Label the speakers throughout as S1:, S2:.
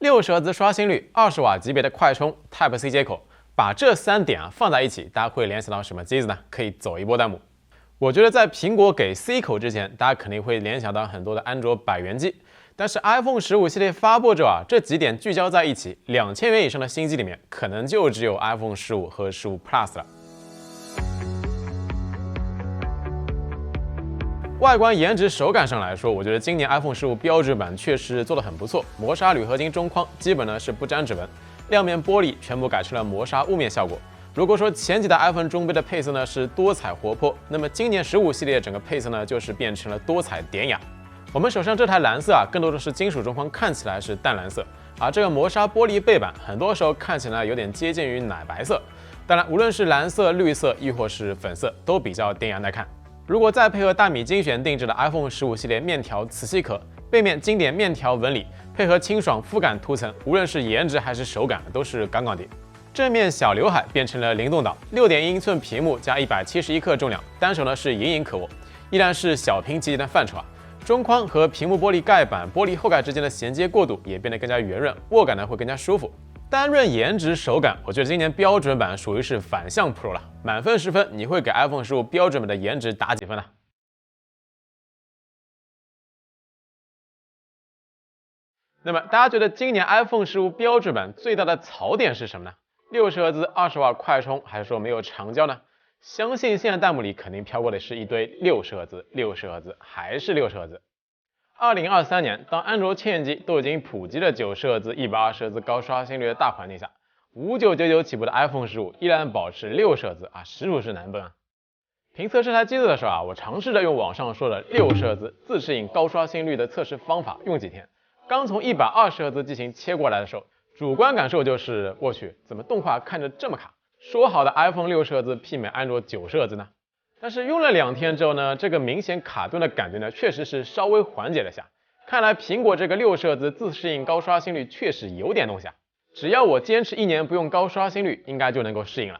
S1: 60赫兹刷新率、20瓦级别的快充、Type C 接口，把这3点放在一起，大家会联想到什么机子呢？可以走一波弹幕。我觉得在苹果给 C 口之前，大家肯定会联想到很多的安卓百元机。但是 iPhone 15系列发布之后这几点聚焦在一起，2000元以上的新机里面，可能就只有 iPhone 15和15 Plus 了。外观、颜值、手感上来说，我觉得今年 iPhone 15标准版确实做得很不错。磨砂铝合金中框基本呢是不沾指纹，亮面玻璃全部改成了磨砂雾面效果。如果说前几代 iPhone 中杯的配色呢是多彩活泼，那么今年15系列整个配色呢就是变成了多彩典雅。我们手上这台蓝色更多的是金属中框，看起来是淡蓝色，而这个磨砂玻璃背板很多时候看起来有点接近于奶白色。当然，无论是蓝色、绿色，亦或是粉色，都比较典雅耐看。如果再配合大米精选定制的 iPhone 15系列面条磁吸壳，背面经典面条纹理，配合清爽肤感涂层，无论是颜值还是手感都是杠杠的。正面小刘海变成了灵动岛，6.1英寸屏幕加171克重量，单手呢是隐隐可握，依然是小屏旗舰的范畴中框和屏幕玻璃盖板、玻璃后盖之间的衔接过渡也变得更加圆润，握感呢会更加舒服。单论颜值手感，我觉得今年标准版属于是反向 Pro 了。满分10分，你会给 iPhone 15标准版的颜值打几分呢？那么大家觉得今年 iPhone 15标准版最大的槽点是什么呢？60赫兹、20瓦快充，还是说没有长焦呢？相信现在弹幕里肯定飘过的是一堆60赫兹、60赫兹，还是60赫兹。2023年，当安卓千元机都已经普及了90赫兹、120赫兹高刷新率的大环境下，5999起步的 iPhone 15依然保持60赫兹实属是难奔评测这台机子的时候我尝试着用网上说的60赫兹自适应高刷新率的测试方法用几天，刚从120赫兹机型切过来的时候，主观感受就是，我去，怎么动画看着这么卡？说好的 iPhone 60赫兹媲美安卓90赫兹呢？但是用了2天之后呢，这个明显卡顿的感觉呢，确实是稍微缓解了下。看来苹果这个60赫兹自适应高刷新率确实有点东西只要我坚持1年不用高刷新率，应该就能够适应了。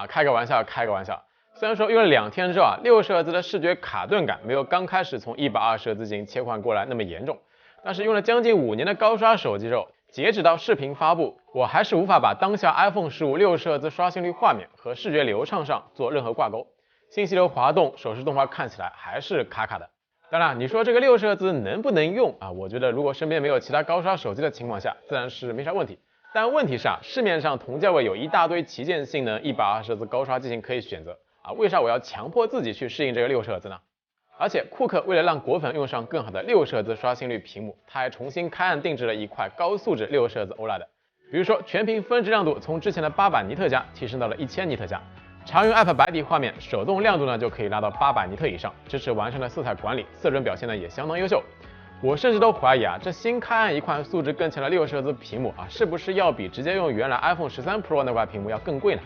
S1: 开个玩笑，开个玩笑。虽然说用了2天之后60赫兹的视觉卡顿感没有刚开始从120赫兹进行切换过来那么严重，但是用了将近5年的高刷手机之后，截止到视频发布，我还是无法把当下 iPhone 15 60赫兹刷新率画面和视觉流畅上做任何挂钩，信息流滑动、手势动画看起来还是卡卡的。当然，你说这个60赫兹能不能用我觉得如果身边没有其他高刷手机的情况下，自然是没啥问题。但问题是市面上同价位有一大堆旗舰性能120赫兹高刷机型可以选择为啥我要强迫自己去适应这个60赫兹呢？而且库克为了让果粉用上更好的60赫兹刷新率屏幕，他还重新开案定制了一块高素质60赫兹 OLED， 比如说全屏分值亮度从之前的800尼特加提升到了1000尼特加，常用 App 白底画面手动亮度呢就可以拉到800尼特以上，支持完善的色彩管理，色准表现呢也相当优秀。我甚至都怀疑这新开案一块素质更强的60赫兹屏幕是不是要比直接用原来 iPhone 13 Pro 那块屏幕要更贵呢？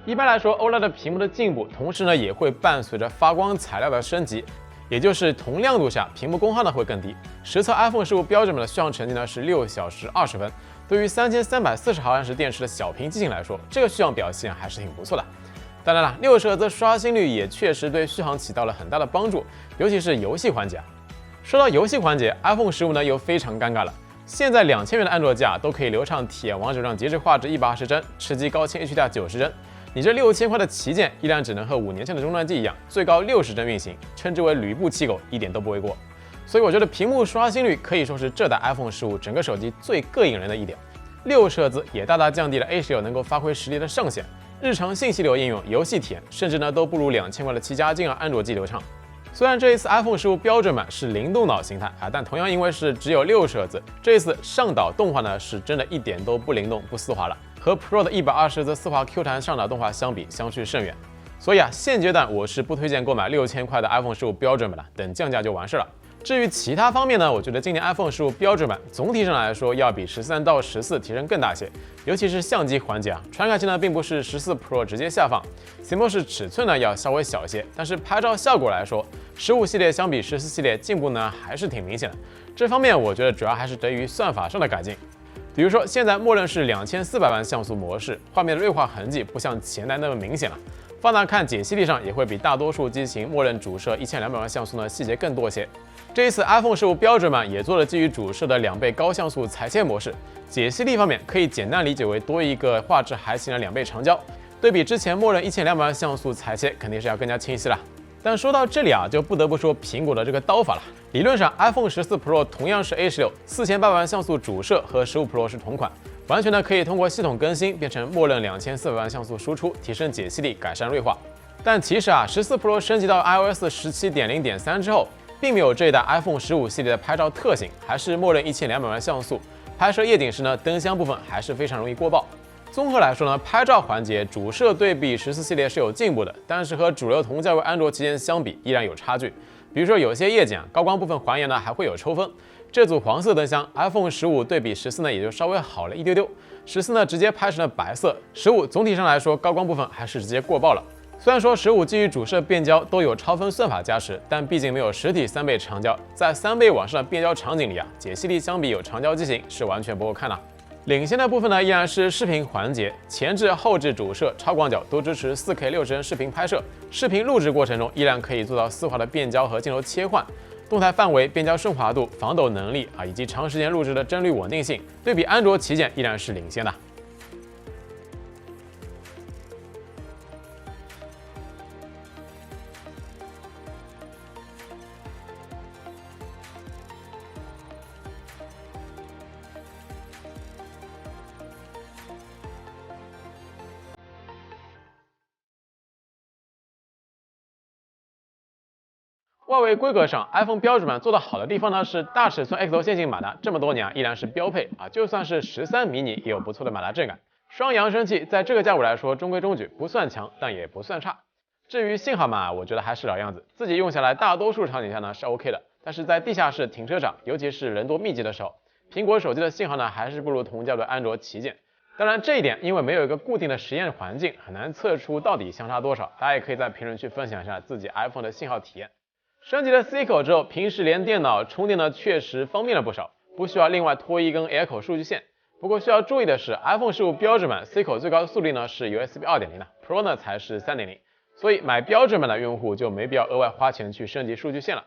S1: 一般来说 OLED 屏幕的进步，同时呢也会伴随着发光材料的升级，也就是同亮度下屏幕功耗呢会更低。实测 iPhone 15标准版的续航成绩呢是6小时20分，对于3340毫安时电池的小屏机型来说，这个续航表现还是挺不错的。当然了，60赫兹刷新率也确实对续航起到了很大的帮助，尤其是游戏环节说到游戏环节 ，iPhone 15呢又非常尴尬了。现在2000元的安卓机都可以流畅体验王者荣耀极致画质120帧，吃鸡高清 HDR 90帧。你这6000块的旗舰依然只能和5年前的终端机一样，最高60帧运行，称之为吕布气狗一点都不为过。所以我觉得屏幕刷新率可以说是这代 iPhone 15整个手机最膈应人的一点。60赫兹也大大降低了 A16 能够发挥实力的上限，日常信息流应用、游戏体验甚至呢都不如2000块的7加金安卓机流畅。虽然这一次 iPhone 15标准版是灵动岛形态但同样因为是只有60赫兹，这一次上岛动画呢是真的一点都不灵动、不丝滑了。和 Pro 的120赫兹丝滑 Q 弹上岛动画相比，相去甚远。所以现阶段我是不推荐购买6000块的 iPhone 15标准版的，等降价就完事了。至于其他方面呢，我觉得今年 iPhone 15标准版总体上来说要比13到14提升更大些，尤其是相机环节传感器呢并不是14 Pro 直接下放 ，CMOS 尺寸呢要稍微小些，但是拍照效果来说，15系列相比14系列进步呢还是挺明显的。这方面我觉得主要还是得益于算法上的改进。比如说，现在默认是2400万像素模式，画面的锐化痕迹不像前代那么明显了，放大看解析力上也会比大多数机型默认主摄1200万像素呢细节更多些。这一次 iPhone 15标准版也做了基于主摄的2倍高像素裁切模式，解析力方面可以简单理解为多一个画质还行的2倍长焦，对比之前默认1200万像素裁切肯定是要更加清晰了。但说到这里啊，就不得不说苹果的这个刀法了。理论上 iPhone 14 Pro 同样是 A16，4800万像素主摄和15 Pro 是同款，完全呢可以通过系统更新变成默认2400万像素输出，提升解析力，改善锐化。但其实啊，14 Pro 升级到 iOS 17.0.3之后，并没有这一代 iPhone 15系列的拍照特性，还是默认1200万像素。拍摄夜景时呢，灯箱部分还是非常容易过曝。综合来说呢，拍照环节主摄对比14系列是有进步的，但是和主流同价位安卓旗舰相比，依然有差距。比如说有些夜景高光部分还原呢还会有抽风。这组黄色灯箱 ，iPhone 15对比14呢也就稍微好了一丢丢，14呢直接拍成了白色，15总体上来说高光部分还是直接过曝了。虽然说15基于主摄变焦都有超分算法加持，但毕竟没有实体3倍长焦，在3倍往上的变焦场景里啊，解析力相比有长焦机型是完全不够看的。领先的部分呢依然是视频环节，前置、后置主摄、超广角都支持 4K 60帧视频拍摄，视频录制过程中依然可以做到丝滑的变焦和镜头切换。动态范围、变焦顺滑度、防抖能力以及长时间录制的帧率稳定性，对比安卓旗舰依然是领先的。外围规格上 ，iPhone 标准版做得好的地方呢是大尺寸 X 轴线性马达，这么多年依然是标配啊，就算是13 mini 也有不错的马达质感。双扬声器在这个价位来说中规中矩，不算强，但也不算差。至于信号嘛，我觉得还是老样子，自己用下来大多数场景下呢是 OK 的，但是在地下室、停车场，尤其是人多密集的时候，苹果手机的信号呢还是不如同价位安卓旗舰。当然这一点因为没有一个固定的实验环境，很难测出到底相差多少，大家也可以在评论区分享一下自己 iPhone 的信号体验。升级了 C 口之后，平时连电脑充电呢确实方便了不少，不需要另外拖一根 Air 口数据线。不过需要注意的是 ，iPhone 15标准版 C 口最高速率呢是 USB 2.0 的 ，Pro 呢才是 3.0， 所以买标准版的用户就没必要额外花钱去升级数据线了。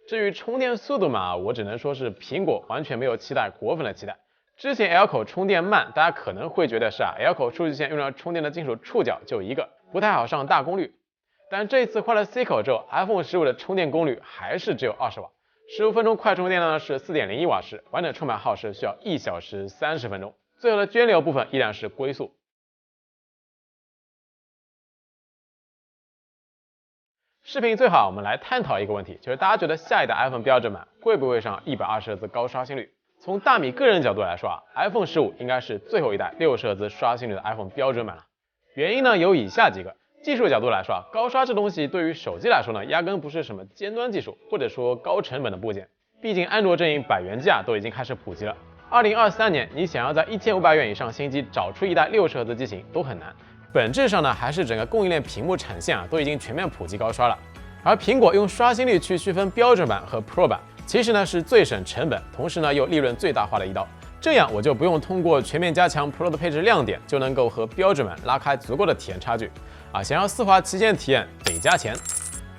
S1: 至于充电速度嘛，我只能说是苹果完全没有期待果粉的期待。之前 L 口充电慢，大家可能会觉得是L 口数据线用来充电的金属触角就一个，不太好上大功率。但这次换了 C 口之后 ，iPhone 15的充电功率还是只有20瓦，15分钟快充电呢是 4.01 瓦时，完整充满耗时需要1小时30分钟。最后的涓流部分依然是龟速。视频最好我们来探讨一个问题，就是大家觉得下一代 iPhone 标准版会不会上120赫兹高刷新率？从大米个人角度来说，iPhone 15应该是最后一代60赫兹刷新率的 iPhone 标准版了。原因呢有以下几个。技术角度来说高刷这东西对于手机来说呢，压根不是什么尖端技术，或者说高成本的部件。毕竟安卓阵营百元机都已经开始普及了。2023年，你想要在1500元以上新机找出一代60赫兹机型都很难。本质上呢，还是整个供应链屏幕产线都已经全面普及高刷了。而苹果用刷新率去区分标准版和 Pro 版，其实呢是最省成本，同时呢又利润最大化的一刀。这样我就不用通过全面加强 Pro 的配置亮点，就能够和标准版拉开足够的体验差距。想要丝滑旗舰体验得加钱，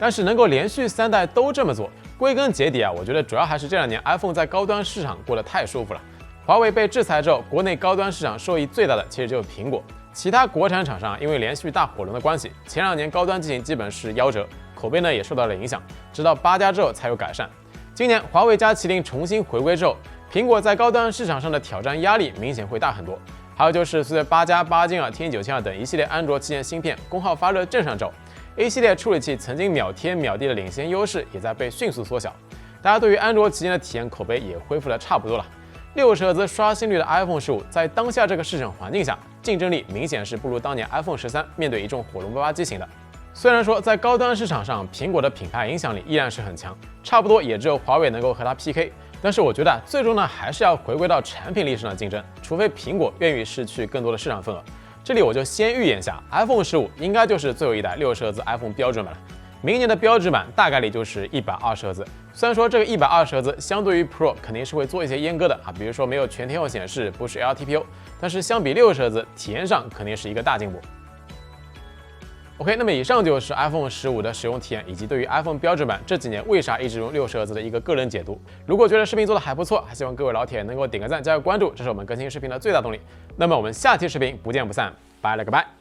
S1: 但是能够连续3代都这么做，归根结底我觉得主要还是这2年 iPhone 在高端市场过得太舒服了。华为被制裁之后，国内高端市场受益最大的其实就是苹果，其他国产厂商因为连续大火轮的关系，前2年高端机型基本是夭折，口碑呢也受到了影响，直到8加之后才有改善。今年华为加麒麟重新回归之后，苹果在高端市场上的挑战压力明显会大很多。还有就是随着8加、8金、天玑9000等一系列安卓旗舰芯片功耗发热正上走 ，A 系列处理器曾经秒天秒地的领先优势也在被迅速缩小。大家对于安卓旗舰的体验口碑也恢复得差不多了。60赫兹刷新率的 iPhone 15，在当下这个市场环境下，竞争力明显是不如当年 iPhone 13面对一众火龙巴巴机型的。虽然说在高端市场上，苹果的品牌影响力依然是很强，差不多也只有华为能够和它 PK。但是我觉得最终呢，还是要回归到产品力上的竞争，除非苹果愿意失去更多的市场份额。这里我就先预言一下 ，iPhone 15应该就是最后一代60赫兹 iPhone 标准版了。明年的标准版大概率就是120赫兹。虽然说这个120赫兹相对于 Pro 肯定是会做一些阉割的比如说没有全天候显示，不是 LTPO， 但是相比60赫兹，体验上肯定是一个大进步。OK， 那么以上就是 iPhone 15的使用体验，以及对于 iPhone 标志版这几年为啥一直用6摄氏的一个个人解读。如果觉得视频做的还不错，还希望各位老铁能够点个赞、加个关注，这是我们更新视频的最大动力。那么我们下期视频不见不散，拜了个拜。